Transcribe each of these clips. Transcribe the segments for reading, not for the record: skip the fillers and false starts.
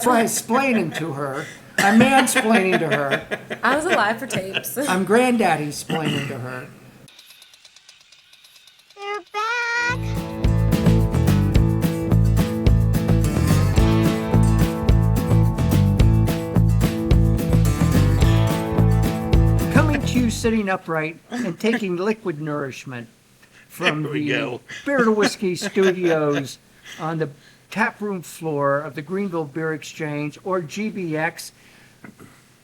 That's why I'm explaining to her. I'm mansplaining to her. I was alive for tapes. I'm granddaddy explaining to her. They're back! Coming to you sitting upright and taking liquid nourishment from the Beer to Whiskey Studios on the taproom floor of the Greenville Beer Exchange, or GBX,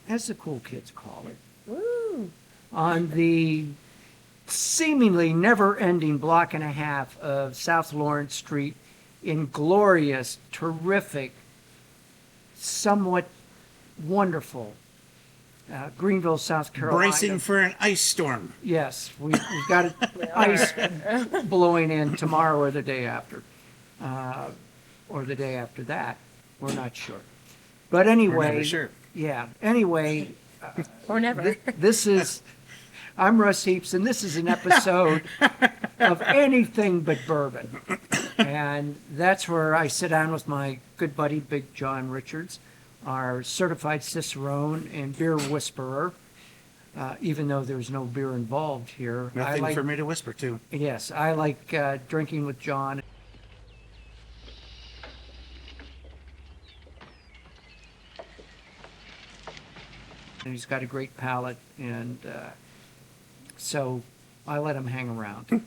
as the cool kids call it. Woo. On the seemingly never-ending block and a half of South Lawrence Street in glorious, terrific, somewhat wonderful Greenville, South Carolina. Bracing for an ice storm. Yes, we've got ice blowing in tomorrow or the day after. Or the day after that. We're not sure. But anyway. We're never sure. Yeah. Anyway. Or never. I'm Russ Heaps, and this is an episode of Anything But Bourbon. And that's where I sit down with my good buddy, Big John Richards, our certified Cicerone and beer whisperer, even though there's no beer involved here. Nothing for me to whisper to. Yes, I like drinking with John. And he's got a great palate, and so I let him hang around.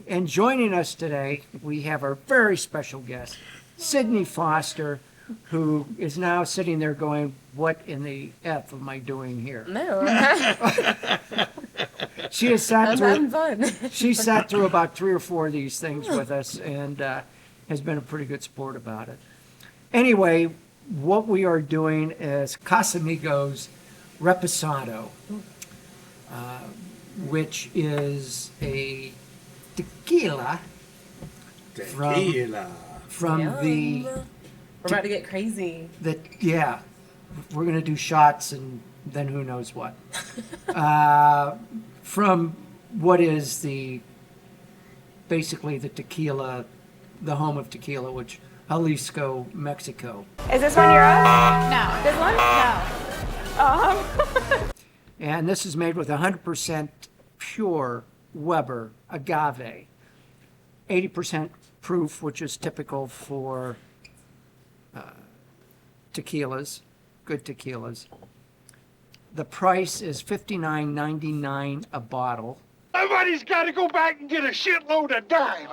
And joining us today, we have our very special guest, Sydney Foster, who is now sitting there going, what in the F am I doing here? No. She has sat I'm through, having fun. she sat through about 3 or 4 of these things with us, and has been a pretty good sport about it. Anyway, what we are doing is Casamigos Reposado, which is a tequila from Yum. the We're about to get crazy. yeah, we're gonna do shots and then who knows what. From what is basically the tequila, the home of tequila, which Jalisco, Mexico. Is this one yours? No. This one? No. And this is made with 100% pure Weber agave, 80% proof, which is typical for tequilas, good tequilas. The price is $59.99 a bottle. Somebody's got to go back and get a shitload of dimes.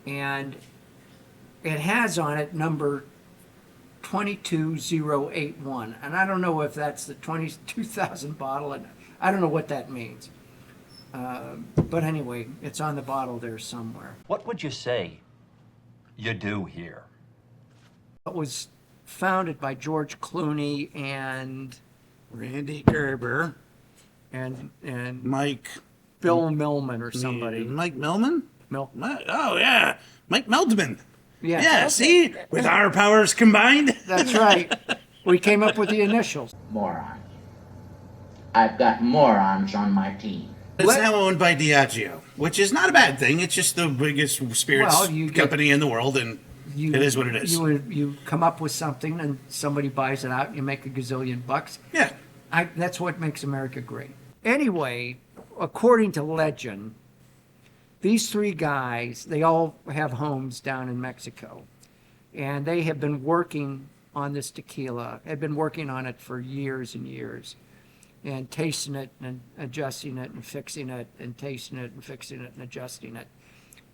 And it has on it number 22081. And I don't know if that's the 22,000 bottle. And I don't know what that means. But anyway, it's on the bottle there somewhere. What would you say you do here? It was founded by George Clooney and Randy Gerber. and Mike. Bill Millman or somebody. Mike Millman? Mil- Oh, yeah. Mike Meldman. Yeah. Yeah, see? With our powers combined. That's right. We came up with the initials. Morons. I've got morons on my team. It's now owned by Diageo, which is not a bad thing. It's just the biggest spirits company in the world, and it is what it is. You come up with something and somebody buys it out and you make a gazillion bucks. Yeah. That's what makes America great. Anyway, according to legend, these 3 guys, they all have homes down in Mexico. And they have been working on this tequila, have been working on it for years and years. And tasting it and adjusting it and fixing it and tasting it and fixing it and adjusting it.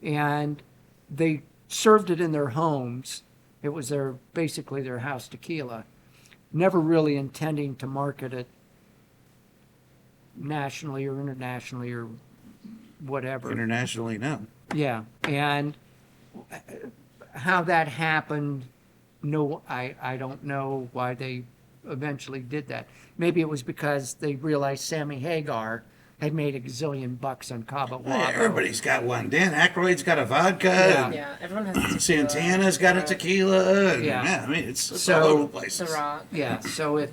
And they served it in their homes. It was basically their house tequila, never really intending to market it nationally or internationally or whatever. Internationally, no. Yeah, and how that happened, no, I don't know why they eventually did that. Maybe it was because they realized Sammy Hagar had made a gazillion bucks on Cabo Wabo. Hey, everybody's got one. Dan Aykroyd's got a vodka. Yeah, everyone has a tequila. Santana's got a tequila. And, Yeah. I mean, it's So- all over the place. The Rock. Yeah, so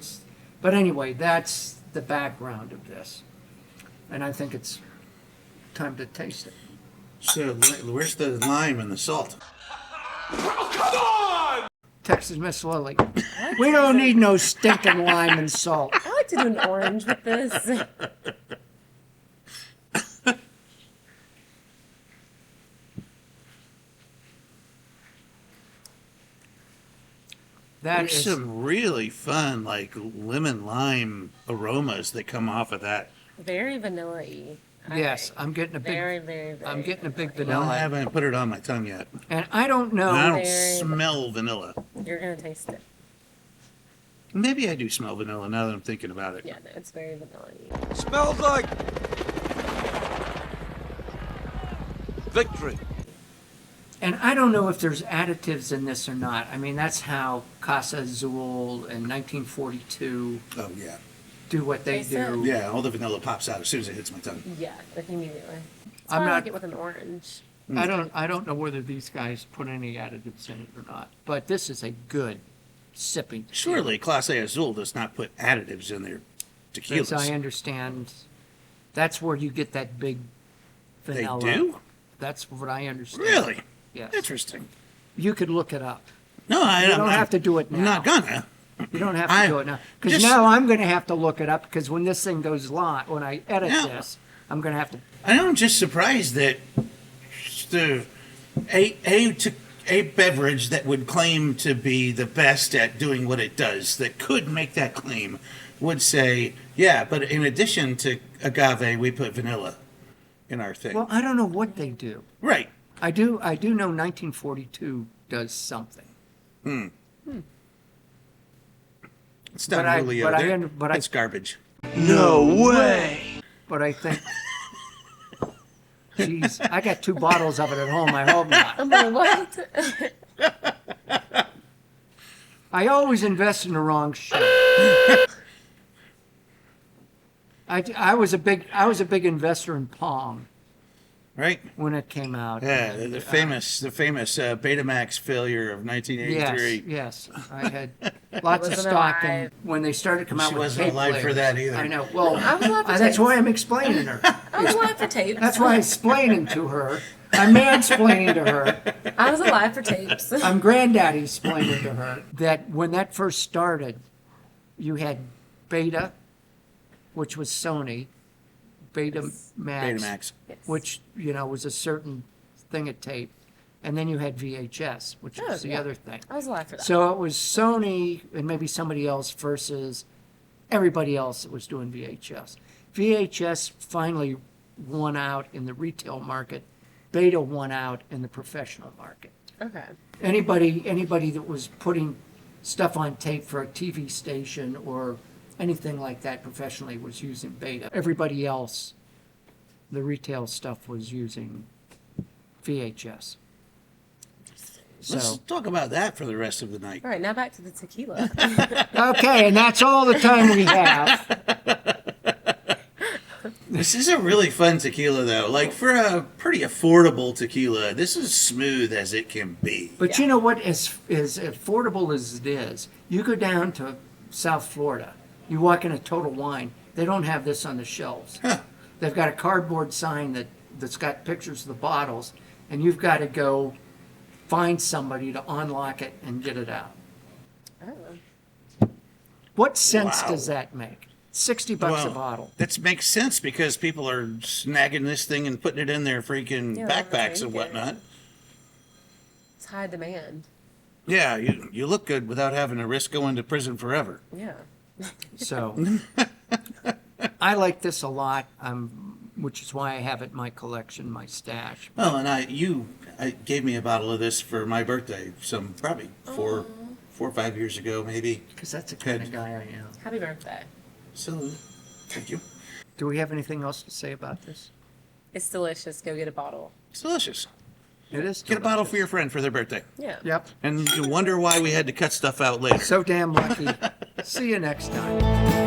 but anyway, that's the background of this. And I think it's time to taste it. So, where's the lime and the salt? Texas Miss Lily. We don't need no stinking lime and salt. I like to do an orange with this. That There's is some really fun, like lemon lime aromas that come off of that. Very vanilla-y. yes. I'm getting a big. Very. I'm getting a big Well, I vanilla, haven't put it on my tongue yet. and I don't know. And I don't Very- smell vanilla. You're gonna taste it. Maybe I do smell vanilla now that I'm thinking about it. Yeah, no, it's very vanilla-y. Smells like victory. And I don't know if there's additives in this or not. I mean, that's how Casa Azul and 1942 Oh, yeah. do what they Taste it? do. Yeah, all the vanilla pops out as soon as it hits my tongue. Yeah, like immediately. That's I'm why I not- like it with an orange. I don't know whether these guys put any additives in it or not. But this is a good sipping. Surely Clase Azul does not put additives in their As I tequilas. understand, that's where you get that big They vanilla. do? That's what I understand. Really? Yes. Interesting. You could look it up. No, I You don't have to do it I'm not now. gonna. You don't have to I do it now. Because just- now I'm going to have to look it up because when this thing goes live, when I edit Yeah. this, I'm going to have to. I'm just surprised that the a beverage that would claim to be the best at doing what it does, that could make that claim, would say, yeah, but in addition to agave, we put vanilla in our thing. Well, I don't know what they do. Right. I do know 1942 does something. It's not But I- really but I- it's garbage. But I think. Jeez, I got 2 bottles of it at home. I hope not. I'm like, what? I always invest in the wrong shit. I was a big investor in Pong Right? when it came out. Yeah, And, the famous Betamax failure of 1983. Yes, I had lots of Wasn't stock, and alive. when they started to come out She with wasn't tape alive for players, that either. I know. Well, I was alive for that's tapes. why I'm explaining her. I was alive for tapes. That's why I'm explaining to her. I'm mansplaining to her. I was alive for tapes. I'm granddaddy explaining to her that when that first started, you had Beta, which was Sony, Betamax, Betamax. which was a certain thing of tape, and then you had VHS, which was the yeah. other thing. I was alive for that. So it was Sony and maybe somebody else versus everybody else that was doing VHS. VHS finally won out in the retail market. Beta won out in the professional market. Okay. Anybody that was putting stuff on tape for a TV station or anything like that professionally was using Beta. Everybody else, the retail stuff, was using VHS. Let's So, talk about that for the rest of the night. All right, now back to the tequila. okay, and that's all the time we have. This is a really fun tequila, though. Like, for a pretty affordable tequila, this is smooth as it can be. But you know what? As affordable as it is, you go down to South Florida, you walk in a Total Wine, they don't have this on the shelves. Huh. They've got a cardboard sign that's got pictures of the bottles, and you've got to go find somebody to unlock it and get it out. Oh. What sense Wow. does that make? $60 a bottle. That makes sense because people are snagging this thing and putting it in their freaking Yeah, backpacks and drink it. whatnot. It's high demand. Yeah, you look good without having to risk going to prison forever. Yeah. So I like this a lot, which is why I have it in my collection, my stash. Well, and I gave me a bottle of this for my birthday, probably 4 or 5 years ago, maybe. Because that's the kind of Good. guy I am. Happy birthday. So, thank you. Do we have anything else to say about this? It's delicious. Go get a bottle. It's delicious. It is. Get a bottle delicious. for your friend for their birthday. Yeah. Yep. And you wonder why we had to cut stuff out later. So damn lucky. See you next time.